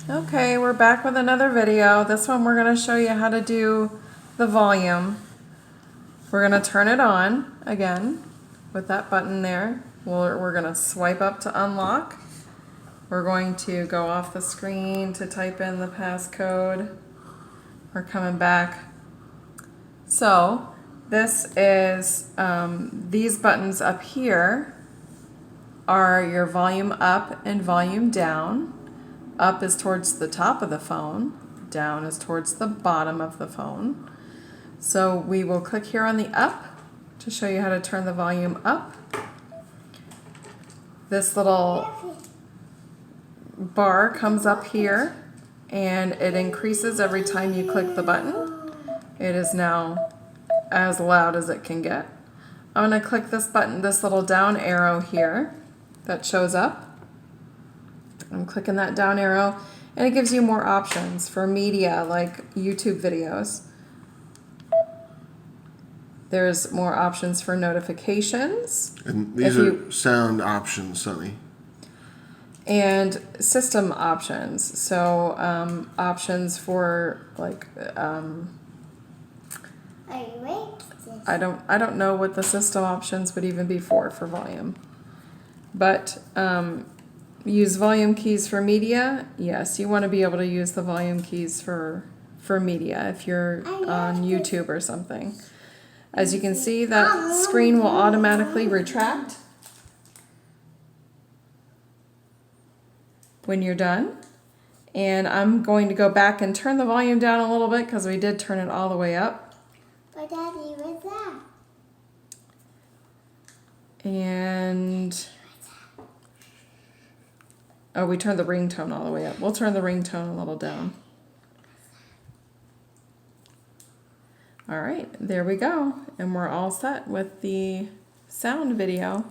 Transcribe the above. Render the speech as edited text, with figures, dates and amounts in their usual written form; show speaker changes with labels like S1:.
S1: Okay, we're back with another video. This one we're going to show you how to do the volume. We're going to turn it on again with that button there. We're going to swipe up to unlock. We're going to go off the screen to type in the passcode. We're coming back. So this is, these buttons up here are your volume up and volume down. Up is towards the top of the phone, down is towards the bottom of the phone. So we will click here on the up to show you how to turn the volume up. This little bar comes up here and it increases every time you click the button. It is now as loud as it can get. I'm going to click this button, this little down arrow here that shows up. I'm clicking that down arrow and it gives you more options for media like YouTube videos. There's more options for notifications.
S2: And these are sound options, Sunny.
S1: And system options. So options for like I don't know what the system options would even be for volume. But use volume keys for media. Yes, you want to be able to use the volume keys for media if you're on YouTube or something. As you can see, that screen will automatically retract when you're done. And I'm going to go back and turn the volume down a little bit because we did turn it all the way up.
S3: But Daddy, what's that?
S1: And oh, we turned the ringtone all the way up. We'll turn the ringtone a little down. All right, there we go. And we're all set with the sound video.